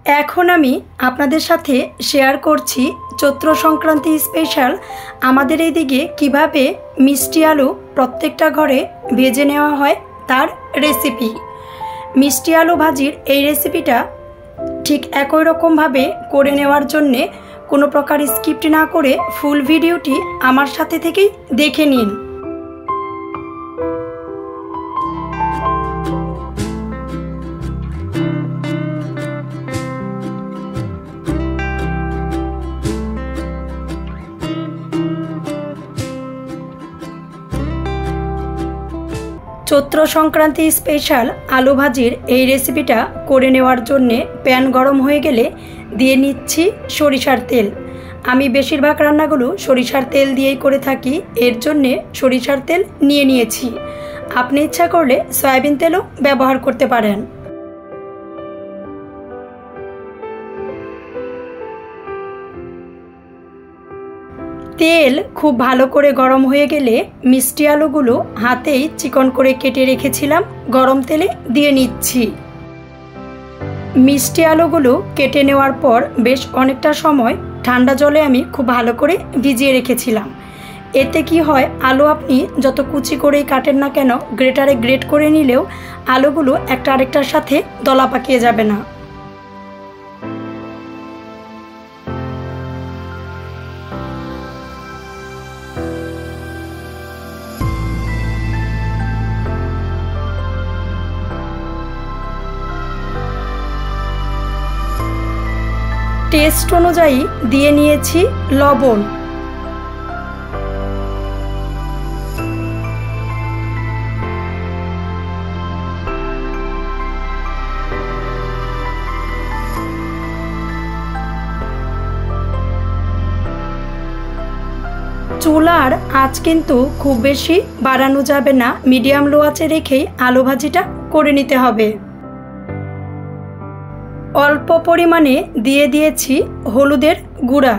এখন আমি আপনাদের সাথে শেয়ার করছি চৈত্র সংক্রান্তি স্পেশাল আমাদের এইদিকে কিভাবে মিষ্টি আলু প্রত্যেকটা ঘরে ভেজে নেওয়া হয় তার রেসিপি। মিষ্টি আলু ভাজির এই রেসিপিটা ঠিক একই রকমভাবে করে নেওয়ার জন্যে কোনো প্রকার স্কিপ না করে ফুল ভিডিওটি আমার সাথে থেকেই দেখে নিন। চৈত্র সংক্রান্তি স্পেশাল আলু ভাজির এই রেসিপিটা করে নেওয়ার জন্যে প্যান গরম হয়ে গেলে দিয়ে নিচ্ছি সরিষার তেল। আমি বেশিরভাগ রান্নাগুলো সরিষার তেল দিয়েই করে থাকি, এর জন্যে সরিষার তেল নিয়েছি। আপনি ইচ্ছা করলে সয়াবিন তেলও ব্যবহার করতে পারেন। তেল খুব ভালো করে গরম হয়ে গেলে মিষ্টি আলুগুলো হাতেই চিকন করে কেটে রেখেছিলাম গরম তেলে দিয়ে নিচ্ছি। মিষ্টি আলুগুলো কেটে নেওয়ার পর বেশ অনেকটা সময় ঠান্ডা জলে আমি খুব ভালো করে ভিজিয়ে রেখেছিলাম। এতে কি হয়, আলু আপনি যত কুচি করেই কাটেন না কেন, গ্রেটারে গ্রেট করে নিলেও আলুগুলো একটা আরেকটার সাথে দলা পাকিয়ে যাবে না। টেস্ট অনুযায়ী দিয়ে নিয়েছি লবণ। চুলার আঁচ কিন্তু খুব বেশি বাড়ানো যাবে না, মিডিয়াম লো আঁচে রেখেই আলু ভাজিটা করে নিতে হবে। অল্প পরিমাণে দিয়ে দিয়েছি হলুদের গুঁড়া।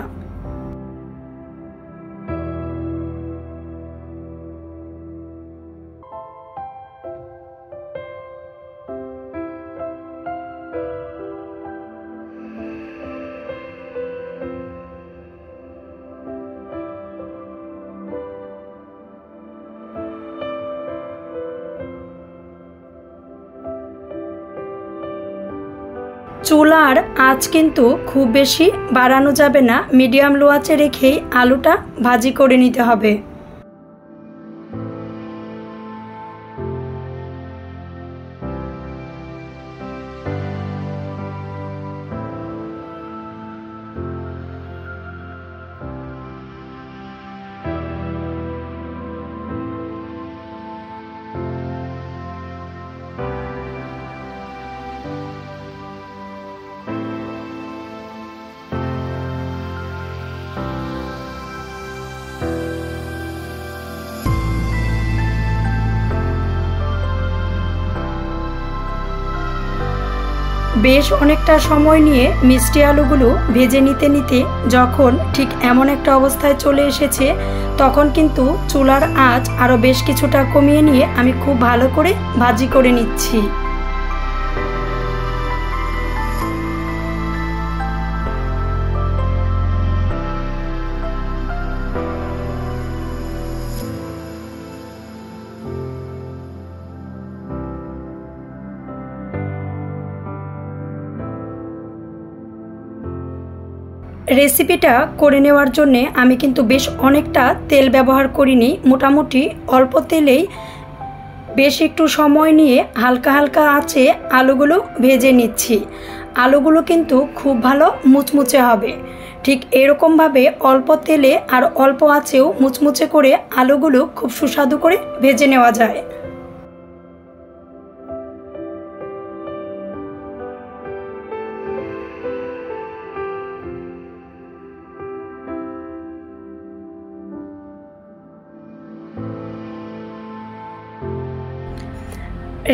চুলার আঁচ কিন্তু খুব বেশি বাড়ানো যাবে না, মিডিয়াম লো আঁচে রেখেই আলুটা ভাজি করে নিতে হবে। বেশ অনেকটা সময় নিয়ে মিষ্টি আলুগুলো ভেজে নিতে যখন ঠিক এমন একটা অবস্থায় চলে এসেছে, তখন কিন্তু চুলার আঁচ আরও বেশ কিছুটা কমিয়ে নিয়ে আমি খুব ভালো করে ভাজি করে নিচ্ছি। রেসিপিটা করে নেওয়ার জন্যে আমি কিন্তু বেশ অনেকটা তেল ব্যবহার করিনি, মোটামুটি অল্প তেলেই বেশ একটু সময় নিয়ে হালকা হালকা আঁচে আলুগুলো ভেজে নিচ্ছি। আলুগুলো কিন্তু খুব ভালো মুচমুচে হবে। ঠিক এরকমভাবে অল্প তেলে আর অল্প আঁচেও মুচমুচে করে আলুগুলো খুব সুস্বাদু করে ভেজে নেওয়া যায়।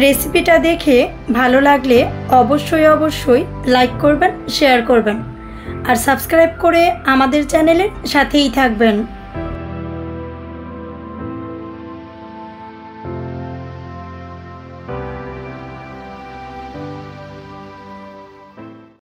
রেসিপিটা দেখে ভালো লাগলে অবশ্যই লাইক করবেন, শেয়ার করবেন আর সাবস্ক্রাইব করে আমাদের চ্যানেলের সাথেই থাকবেন।